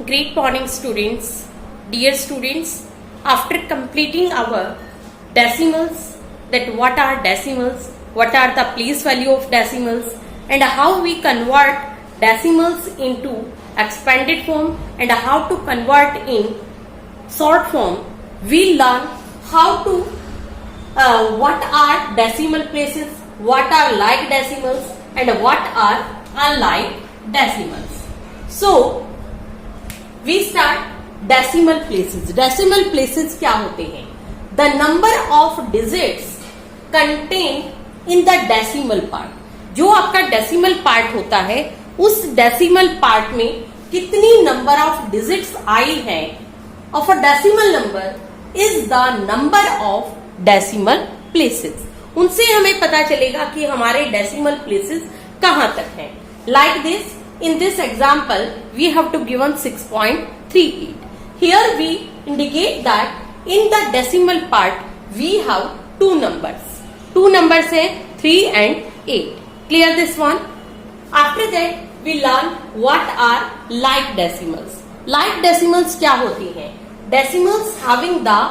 Great morning, students. Dear students, after completing our decimals, that what are decimals, what are the place value of decimals, and how we convert decimals into expanded form and how to convert in short form, we learn how to what are decimal places, what are like decimals, and what are unlike decimals. So we start decimal places. Decimal places क्या होते हैं? The number of digits contained in the decimal part. जो आपका decimal part होता है उस decimal part में कितनी नंबर ऑफ डिजिट्स आई है of a decimal number is the number of decimal places. उनसे हमें पता चलेगा कि हमारे डेसिमल प्लेसेस कहां तक हैं. Like this, in this example we have to given 6.38. Here we indicate that in the decimal part we have two numbers है 3 and 8. Clear this one? After that we learn what are like decimals. Like decimals क्या होती हैं? Decimals having the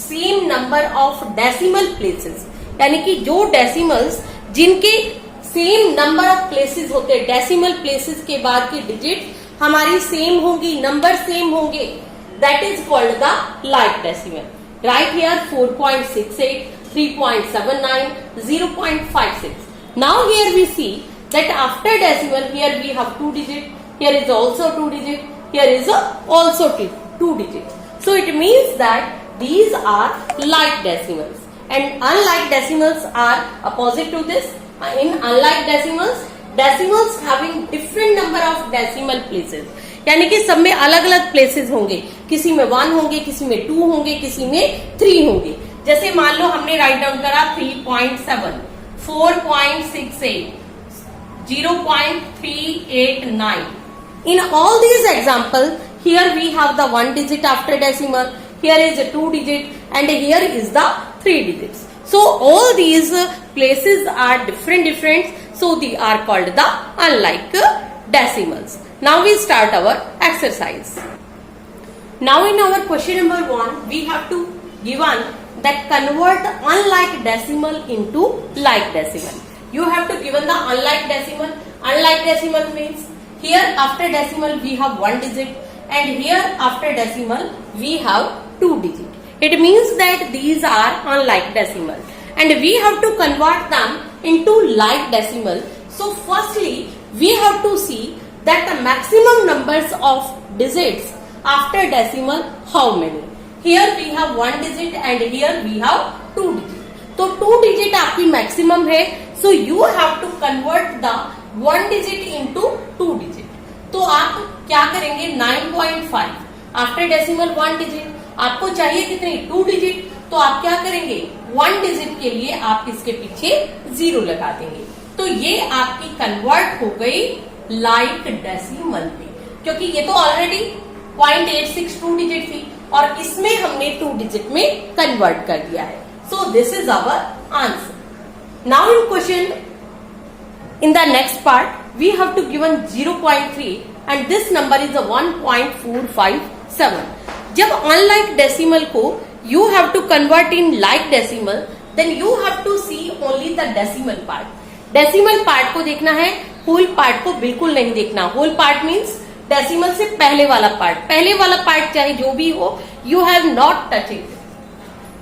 same number of decimal places, यानी कि जो decimals जिनके same number of places होते हैं, डेसिमल प्लेसेस के बाद की डिजिट हमारी सेम होंगी, नंबर सेम होंगे, that is called the like decimal. Right here 4.68, 3.79, 0.56. Now here we see that after decimal here we have 2 digit, here is also 2 digit, here is also 2 digit. So it means that these are like decimals and unlike decimals are opposite to this. In unlike decimals having different number of decimal places, यानी कि सब में अलग अलग places होंगे, किसी में 1 होंगे, किसी में 2 होंगे, किसी में 3 होंगे. जैसे मान लो हमने राइट डाउन करा 3.7, 4.68, 0.389. In all these examples, here we have the 1 digit after decimal, here is a 2 digit, and here is the 3 digits. So all these places are different, so they are called the unlike decimals. Now we start our exercise. Now in our question number 1, we have to given that convert unlike decimal into like decimal. You have to given the unlike decimal. Unlike decimal means here after decimal we have 1 digit and here after decimal we have 2 digit. It means that these are unlike decimal and we have to convert them into like decimal. So firstly we have to see that the maximum numbers of digits after decimal how many. Here we have 1 digit and here we have 2 digit. तो 2 digit आपकी maximum है, so you have to convert the 1 digit into 2 digit. तो आप क्या करेंगे 9.5 after decimal 1 digit, आपको चाहिए कितने 2 डिजिट, तो आप क्या करेंगे 1 डिजिट के लिए आप इसके पीछे 0 लगा देंगे. तो ये आपकी कन्वर्ट हो गई लाइक डेसिमल में, क्योंकि ये तो ऑलरेडी 0.862 डिजिट थी और इसमें हमने 2 डिजिट में कन्वर्ट कर दिया है. So this is our answer. Now in question in the next part we have to given 0.3 and this number is a 1.457. जब unlike decimal को you have to convert in like decimal, then you have to see only the decimal part. decimal part को देखना है, whole part को बिल्कुल नहीं देखना. whole part means decimal से पहले वाला part चाहे जो भी हो, you have not touched it.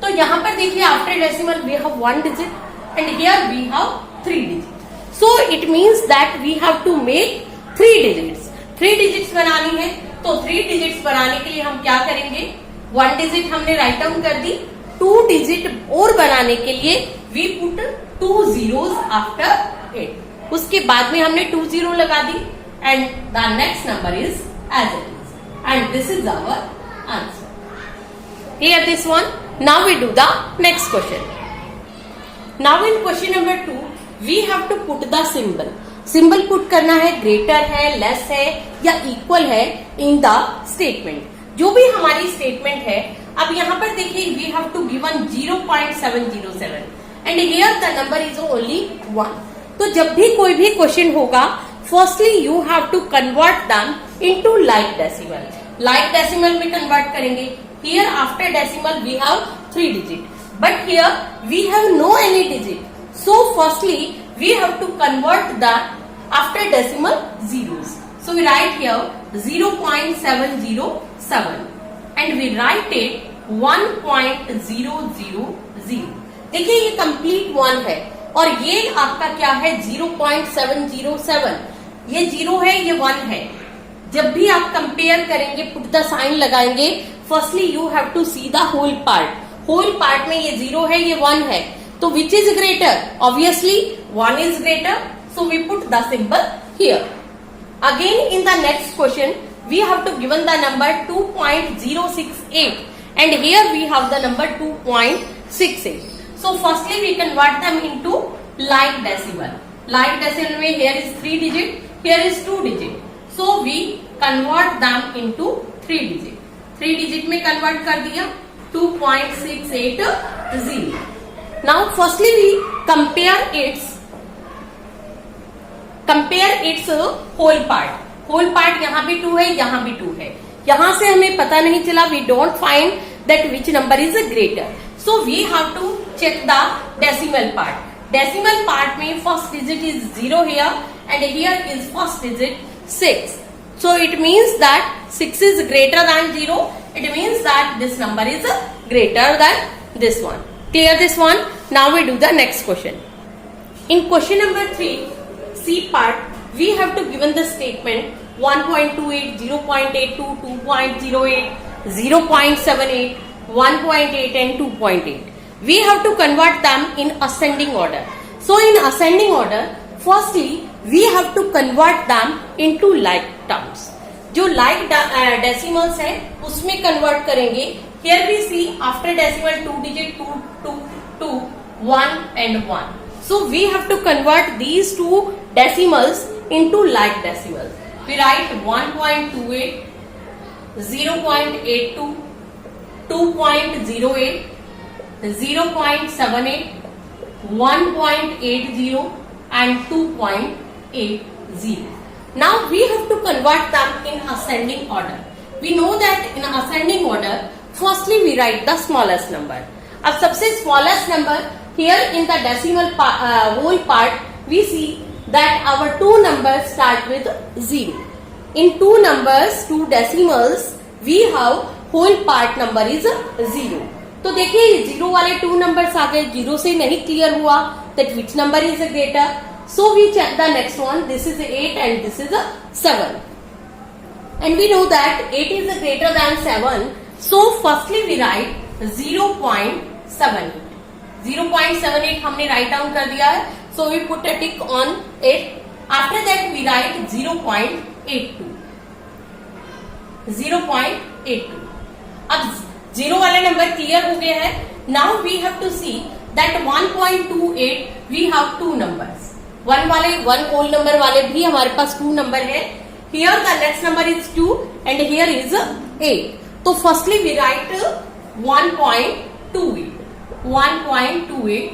तो यहाँ पर देखिए after decimal we have 1 digit and here we have 3 digit. So it means that we have to make 3 digits. 3 digits बनानी है, तो 3 digits बनाने के लिए हम क्या करेंगे 1 digit हमने राइट डाउन कर दी, 2 digit और बनाने के लिए we put 2 zeros after it. उसके बाद में हमने 2 0 लगा दी and the next number is as it is and this is our answer. Clear this one? Now we do the next question. Now in question number 2 we have to put the symbol. Symbol put करना है, greater है, less है या equal है in the statement. जो भी हमारी statement है, अब यहाँ पर देखिए we have to given 0.707 and here the number is only 1. तो जब भी कोई भी क्वेश्चन होगा, firstly you have to convert them into like decimal. like decimal में convert करेंगे. Here after decimal we have 3 digit, but here we have no any digit. So firstly we have to convert the after decimal zeros. So we write here 0.707 and we write it 1.000. देखिए ये complete 1 है और ये आपका क्या है 0.707. ये 0 है, ये 1 है. जब भी आप कंपेयर करेंगे, पुट द साइन लगाएंगे, firstly you have to see the whole part. Whole part में ये 0 है, ये 1 है, तो which is greater? Obviously 1 is greater, so we put the symbol here. Again in the next question we have to given the number 2.068 and here we have the number 2.68. So firstly we convert them into like decimal. Like decimal में here is 3 digit, here is 2 digit. So we convert them into 3 digit. 3 digit में convert कर दिया 2.680. Now firstly we compare its whole part. Whole part यहाँ भी 2 है, यहाँ भी 2 है. यहां से हमें पता नहीं चला, we don't find that which number is greater. So we have to check the decimal part. Decimal part में first digit is 0 here and here is first digit 6. So it means that 6 is greater than 0. It means that this number is greater than this one. Clear this one? Now we do the next question. In question number 3 C part we have to given the statement 1.28, 0.82, 2.08, 0.78, 1.8 and 2.8. We have to convert them in ascending order. So in ascending order, firstly we have to convert them into like terms. जो like decimals है उसमें convert करेंगे. Here we see after decimal 2 digit 2, 1 and 1. So we have to convert these two decimals into like decimals. We write 1.28, 0.82, 2.08, 0.78, 1.80 and 2.80. Now we have to convert them in ascending order. We know that in ascending order, firstly we write the smallest number. अब सबसे smallest number here in the decimal whole part we see that our two numbers start with 0. In two numbers, two decimals, we have whole part number is 0. तो देखिए 0 वाले 2 numbers आ गए, 0 से नहीं clear हुआ that which number is greater. So we check the next one. This is 8 and this is 7. And we know that 8 is greater than 7. So firstly we write 0.78. 0.78 हमने write down कर दिया है. So we put a tick on it. After that we write 0.82. 0.82. अब 0 वाले number clear हो गए हैं. Now we have to see that 1.28 we have 2 numbers. 1 whole number वाले भी हमारे पास 2 number है. Here the next number is 2 and here is 8. तो firstly we write 1.28. 1.28